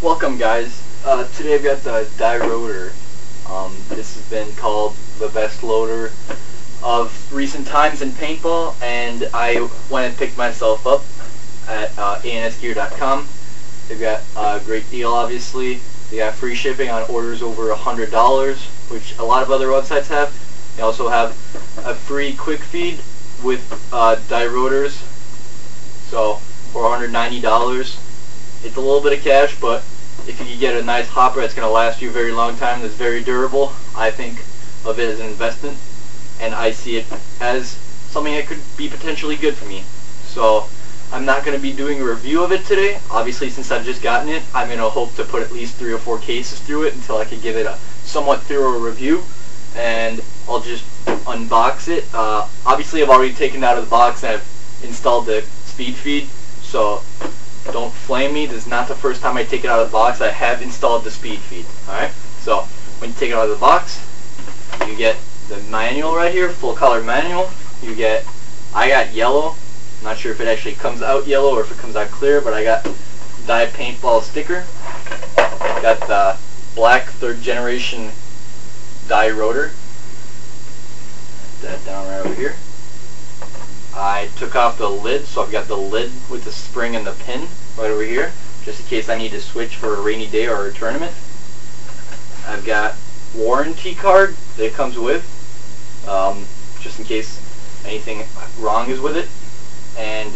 Welcome guys. Today I've got the Rotor. This has been called the best loader of recent times in paintball, and I went and picked myself up at ansgear.com. They've got a great deal, obviously. They got free shipping on orders over $100, which a lot of other websites have. They also have a free quick feed with Rotors, so for $190. It's a little bit of cash, but if you can get a nice hopper that's going to last you a very long time, that's very durable, I think of it as an investment, and I see it as something that could be potentially good for me. So I'm not going to be doing a review of it today. Obviously, since I've just gotten it, I'm going to hope to put at least 3 or 4 cases through it until I can give it a somewhat thorough review, and I'll just unbox it. Obviously, I've already taken it out of the box and I've installed the speed feed, so don't flame me. This is not the first time I take it out of the box. I have installed the speed feed. Alright, so when you take it out of the box, you get the manual right here, full color manual. I got yellow. I'm not sure if it actually comes out yellow or if it comes out clear, but I got dye paintball sticker. Got the black 3rd generation dye rotor. Put that down right over here. I took off the lid, so I've got the lid with the spring and the pin right over here, just in case I need to switch for a rainy day or a tournament. I've got warranty card that it comes with, just in case anything wrong is with it. And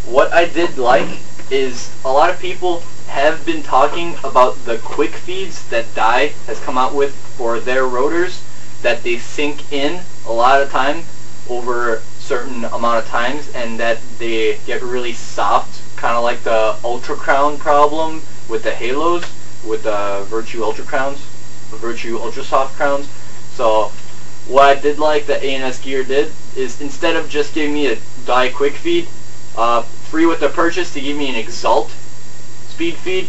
what I did like is a lot of people have been talking about the quick feeds that Dye has come out with for their rotors, that they sink in a lot of time over certain amount of times, and that they get really soft, kind of like the Ultra Crown problem with the Halos, with the Virtue Ultra Crowns, the Virtue Ultra Soft Crowns. So what I did like that A&S Gear did is, instead of just giving me a Dye quick feed, free with the purchase, to give me an Exalt speed feed.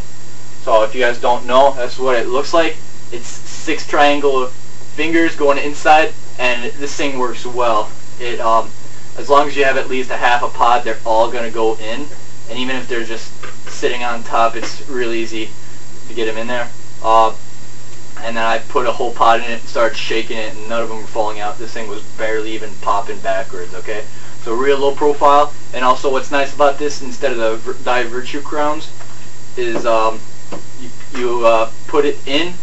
So if you guys don't know, that's what it looks like. It's 6 triangle fingers going inside, and this thing works well. It as long as you have at least a half a pod, they're all going to go in, and even if they're just sitting on top, it's really easy to get them in there. And then I put a whole pod in it and started shaking it, and none of them were falling out. This thing was barely even popping backwards, okay? So real low profile. And also what's nice about this, instead of the Dye Virtue Crowns, is you put it in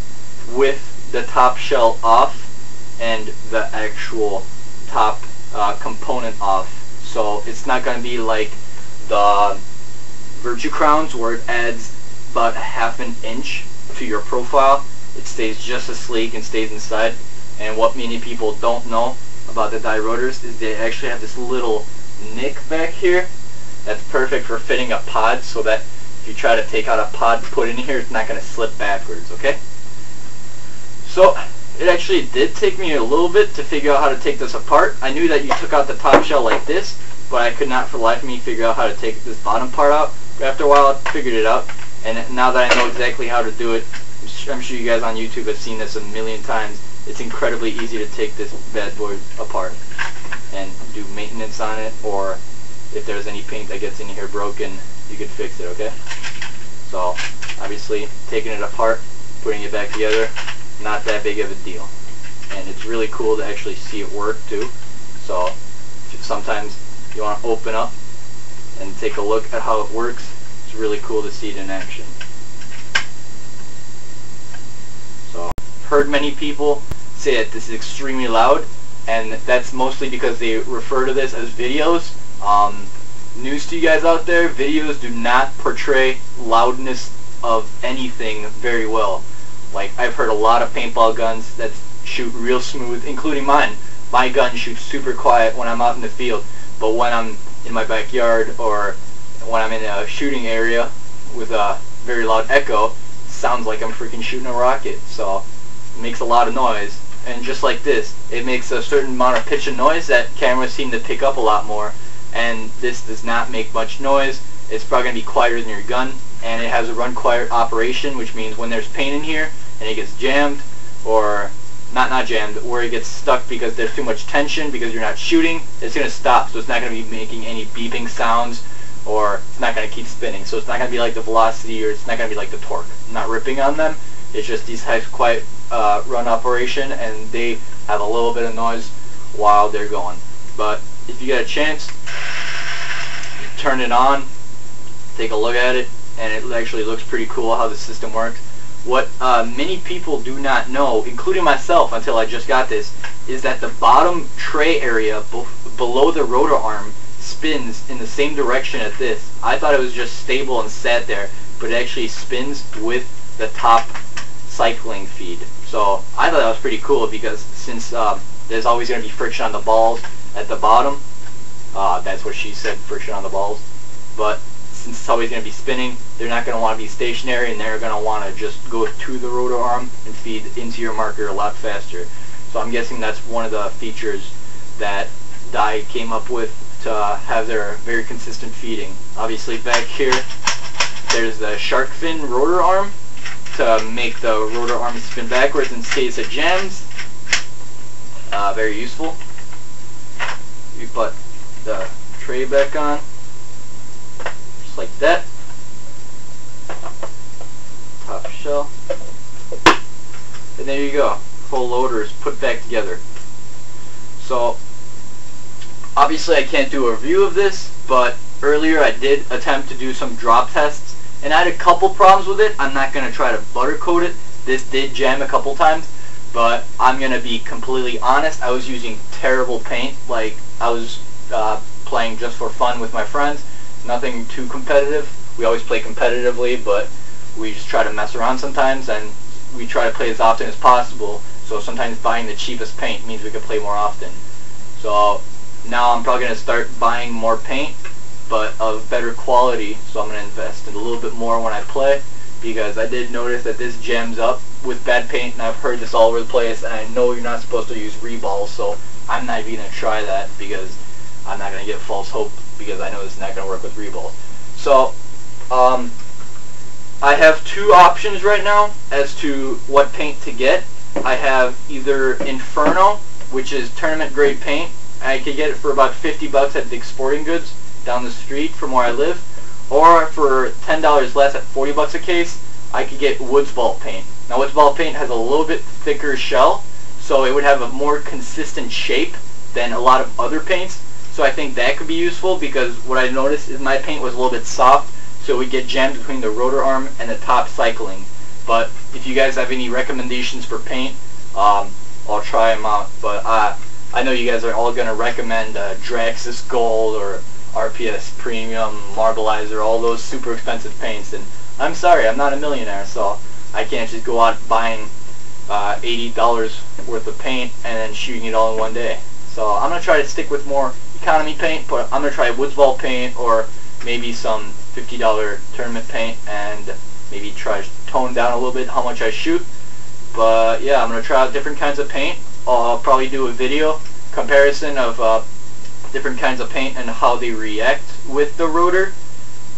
with the top shell off and the actual top component off. So it's not going to be like the Virtue Crowns where it adds about ½ an inch to your profile. It stays just as sleek and stays inside. And what many people don't know about the Dye rotors is they actually have this little nick back here that's perfect for fitting a pod, so that if you try to take out a pod to put in here, it's not going to slip backwards, okay? So it actually did take me a little bit to figure out how to take this apart. I knew that you took out the top shell like this, but I could not for the life of me figure out how to take this bottom part out. But after a while, I figured it out, and now that I know exactly how to do it, I'm sure you guys on YouTube have seen this a million times. It's incredibly easy to take this bad boy apart and do maintenance on it, or if there's any paint that gets in here broken, you could fix it, okay? So obviously taking it apart, putting it back together, not that big of a deal. And it's really cool to actually see it work too. So if sometimes you want to open up and take a look at how it works, it's really cool to see it in action. So I've heard many people say that this is extremely loud, and that's mostly because they refer to this as videos. News to you guys out there, videos do not portray loudness of anything very well. Like, I've heard a lot of paintball guns that shoot real smooth, including mine. My gun shoots super quiet when I'm out in the field, but when I'm in my backyard or when I'm in a shooting area with a very loud echo, it sounds like I'm freaking shooting a rocket. So it makes a lot of noise. And just like this, it makes a certain amount of pitch and noise that cameras seem to pick up a lot more. And this does not make much noise. It's probably going to be quieter than your gun. And it has a run quiet operation, which means when there's paint in here and it gets jammed, or not jammed, where it gets stuck because there's too much tension because you're not shooting, it's going to stop. So it's not going to be making any beeping sounds or it's not going to keep spinning. So it's not going to be like the velocity, or it's not going to be like the torque. I'm not ripping on them. It's just these have quite run operation, and they have a little bit of noise while they're going. But if you get a chance, turn it on, take a look at it, and it actually looks pretty cool how the system works. What many people do not know, including myself until I just got this, is that the bottom tray area below the rotor arm spins in the same direction as this. I thought it was just stable and sat there, but it actually spins with the top cycling feed. So I thought that was pretty cool, because since there's always going to be friction on the balls at the bottom, that's what she said, friction on the balls, but since it's always going to be spinning, they're not going to want to be stationary, and they're going to want to just go to the rotor arm and feed into your marker a lot faster. So I'm guessing that's one of the features that Dye came up with to have their very consistent feeding. Obviously back here there's the shark fin rotor arm to make the rotor arm spin backwards in case it jams. Very useful. You put the tray back on, just like that. Top shell. And there you go. Full loader is put back together. So obviously I can't do a review of this, but earlier I did attempt to do some drop tests, and I had a couple problems with it. I'm not going to try to butter coat it. This did jam a couple times, but I'm going to be completely honest. I was using terrible paint. Like, I was playing just for fun with my friends. Nothing too competitive. We always play competitively, but we just try to mess around sometimes, and we try to play as often as possible. So sometimes buying the cheapest paint means we can play more often. So now I'm probably going to start buying more paint, but of better quality. So I'm going to invest in a little bit more when I play, because I did notice that this jams up with bad paint, and I've heard this all over the place, and I know you're not supposed to use reballs, so I'm not even going to try that, because I'm not going to get false hope, because I know it's not going to work with reballs. So I have two options right now as to what paint to get. I have either Inferno, which is tournament grade paint. I could get it for about 50 bucks at Dick's Sporting Goods down the street from where I live, or for $10 less at 40 bucks a case, I could get Woods Vault paint. Now Woods Vault paint has a little bit thicker shell, so it would have a more consistent shape than a lot of other paints. So I think that could be useful, because what I noticed is my paint was a little bit soft, so it would get jammed between the rotor arm and the top cycling. But if you guys have any recommendations for paint, I'll try them out. But I know you guys are all going to recommend Draxis Gold or RPS Premium, Marbleizer, all those super expensive paints. And I'm sorry, I'm not a millionaire, so I can't just go out buying $80 worth of paint and then shooting it all in one day. So I'm going to try to stick with more economy paint, but I'm going to try Woods Vault paint, or maybe some $50 tournament paint, and maybe try to tone down a little bit how much I shoot. But yeah, I'm going to try out different kinds of paint. I'll probably do a video comparison of different kinds of paint and how they react with the rotor.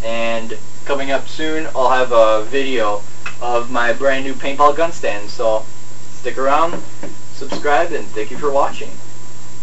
And coming up soon, I'll have a video of my brand new paintball gun stand. So stick around, subscribe, and thank you for watching.